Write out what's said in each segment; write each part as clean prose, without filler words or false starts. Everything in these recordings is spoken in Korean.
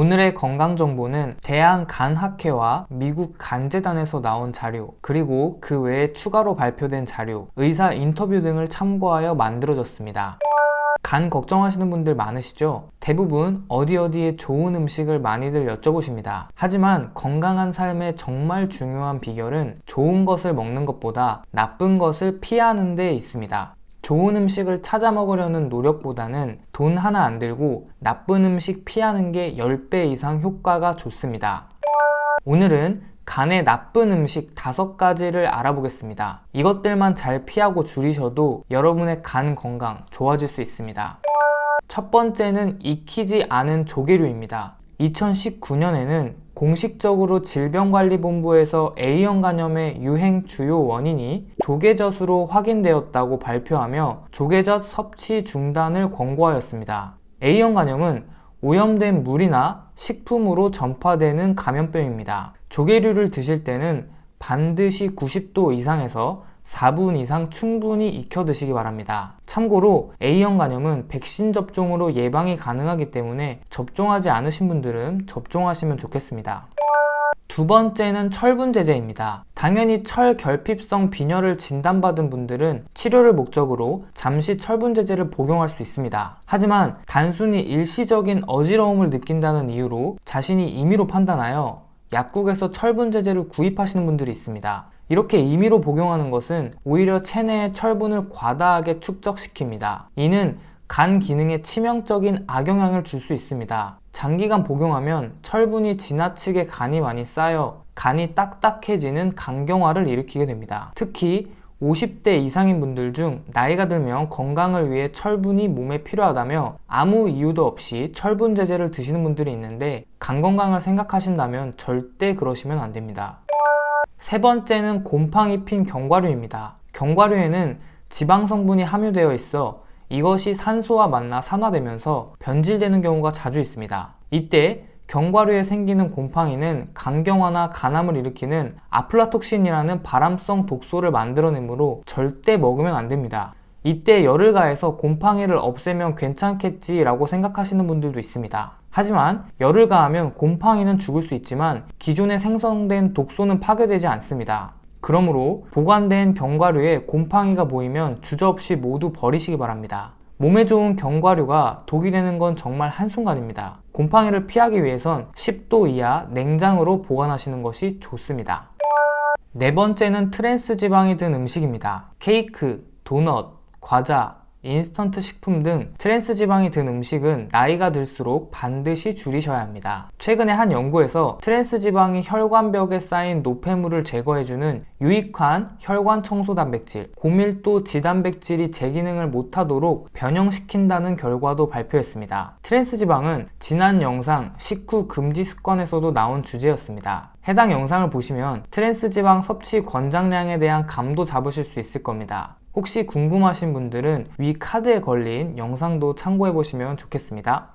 오늘의 건강 정보는 대한간학회와 미국 간재단에서 나온 자료, 그리고 그 외에 추가로 발표된 자료, 의사 인터뷰 등을 참고하여 만들어졌습니다. 간 걱정하시는 분들 많으시죠? 대부분 어디에 좋은 음식을 많이들 여쭤보십니다. 하지만 건강한 삶의 정말 중요한 비결은 좋은 것을 먹는 것보다 나쁜 것을 피하는 데 있습니다. 좋은 음식을 찾아 먹으려는 노력보다는 돈 하나 안 들고 나쁜 음식 피하는 게 10배 이상 효과가 좋습니다. 오늘은 간에 나쁜 음식 5가지를 알아보겠습니다. 이것들만 잘 피하고 줄이셔도 여러분의 간 건강 좋아질 수 있습니다. 첫 번째는 익히지 않은 조개류입니다. 2019년에는 공식적으로 질병관리본부에서 A형 간염의 유행 주요 원인이 조개젓으로 확인되었다고 발표하며 조개젓 섭취 중단을 권고하였습니다. A형 간염은 오염된 물이나 식품으로 전파되는 감염병입니다. 조개류를 드실 때는 반드시 90도 이상에서 4분 이상 충분히 익혀 드시기 바랍니다. 참고로 A형 간염은 백신 접종으로 예방이 가능하기 때문에 접종하지 않으신 분들은 접종하시면 좋겠습니다. 두 번째는 철분제제입니다. 당연히 철결핍성 빈혈을 진단받은 분들은 치료를 목적으로 잠시 철분제제를 복용할 수 있습니다. 하지만 단순히 일시적인 어지러움을 느낀다는 이유로 자신이 임의로 판단하여 약국에서 철분제제를 구입하시는 분들이 있습니다. 이렇게 임의로 복용하는 것은 오히려 체내의 철분을 과다하게 축적시킵니다. 이는 간 기능에 치명적인 악영향을 줄 수 있습니다. 장기간 복용하면 철분이 지나치게 간이 많이 쌓여 간이 딱딱해지는 간경화를 일으키게 됩니다. 특히 50대 이상인 분들 중 나이가 들면 건강을 위해 철분이 몸에 필요하다며 아무 이유도 없이 철분 제제를 드시는 분들이 있는데 간 건강을 생각하신다면 절대 그러시면 안 됩니다. 세 번째는 곰팡이 핀 견과류입니다. 견과류에는 지방 성분이 함유되어 있어 이것이 산소와 만나 산화되면서 변질되는 경우가 자주 있습니다. 이때 견과류에 생기는 곰팡이는 간경화나 간암을 일으키는 아플라톡신이라는 발암성 독소를 만들어내므로 절대 먹으면 안 됩니다. 이때 열을 가해서 곰팡이를 없애면 괜찮겠지라고 생각하시는 분들도 있습니다. 하지만 열을 가하면 곰팡이는 죽을 수 있지만 기존에 생성된 독소는 파괴되지 않습니다. 그러므로 보관된 견과류에 곰팡이가 보이면 주저없이 모두 버리시기 바랍니다. 몸에 좋은 견과류가 독이 되는 건 정말 한순간입니다. 곰팡이를 피하기 위해선 10도 이하 냉장으로 보관하시는 것이 좋습니다. 네 번째는 트랜스 지방이 든 음식입니다. 케이크, 도넛, 과자, 인스턴트 식품 등 트랜스 지방이 든 음식은 나이가 들수록 반드시 줄이셔야 합니다. 최근에 한 연구에서 트랜스 지방이 혈관벽에 쌓인 노폐물을 제거해주는 유익한 혈관 청소 단백질, 고밀도 지단백질이 제 기능을 못하도록 변형시킨다는 결과도 발표했습니다. 트랜스 지방은 지난 영상 식후 금지 습관에서도 나온 주제였습니다. 해당 영상을 보시면 트랜스 지방 섭취 권장량에 대한 감도 잡으실 수 있을 겁니다. 혹시 궁금하신 분들은 위 카드에 걸린 영상도 참고해 보시면 좋겠습니다.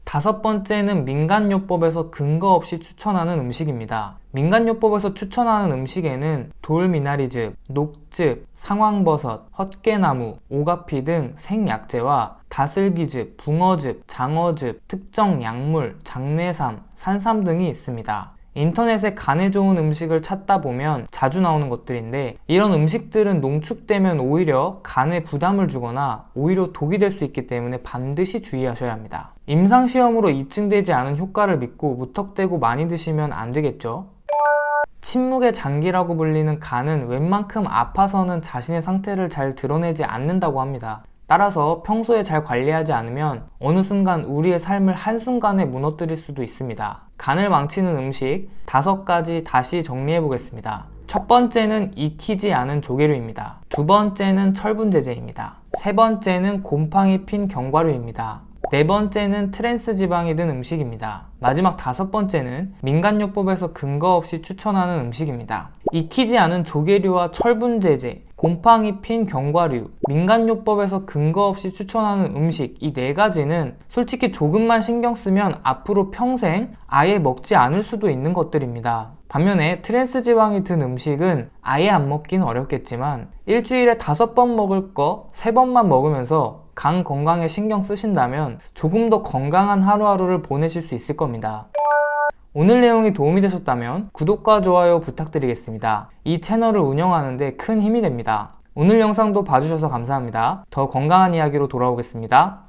다섯 번째는 민간요법에서 근거 없이 추천하는 음식입니다. 민간요법에서 추천하는 음식에는 돌미나리즙, 녹즙, 상황버섯, 헛개나무, 오가피 등 생약재와 다슬기즙, 붕어즙, 장어즙, 특정 약물, 장내삼, 산삼 등이 있습니다. 인터넷에 간에 좋은 음식을 찾다 보면 자주 나오는 것들인데 이런 음식들은 농축되면 오히려 간에 부담을 주거나 오히려 독이 될 수 있기 때문에 반드시 주의하셔야 합니다. 임상시험으로 입증되지 않은 효과를 믿고 무턱대고 많이 드시면 안 되겠죠? 침묵의 장기라고 불리는 간은 웬만큼 아파서는 자신의 상태를 잘 드러내지 않는다고 합니다. 따라서 평소에 잘 관리하지 않으면 어느 순간 우리의 삶을 한순간에 무너뜨릴 수도 있습니다. 간을 망치는 음식 5가지 다시 정리해 보겠습니다. 첫 번째는 익히지 않은 조개류입니다. 두 번째는 철분제제입니다. 세 번째는 곰팡이 핀 견과류입니다. 네 번째는 트랜스 지방이 든 음식입니다. 마지막 5번째는 민간요법에서 근거 없이 추천하는 음식입니다. 익히지 않은 조개류와 철분제제, 곰팡이 핀 견과류, 민간요법에서 근거 없이 추천하는 음식 이 4가지는 솔직히 조금만 신경 쓰면 앞으로 평생 아예 먹지 않을 수도 있는 것들입니다. 반면에 트랜스 지방이 든 음식은 아예 안 먹긴 어렵겠지만 일주일에 5번 먹을 거 3번만 먹으면서 간 건강에 신경 쓰신다면 조금 더 건강한 하루하루를 보내실 수 있을 겁니다. 오늘 내용이 도움이 되셨다면 구독과 좋아요 부탁드리겠습니다. 이 채널을 운영하는 데 큰 힘이 됩니다. 오늘 영상도 봐주셔서 감사합니다. 더 건강한 이야기로 돌아오겠습니다.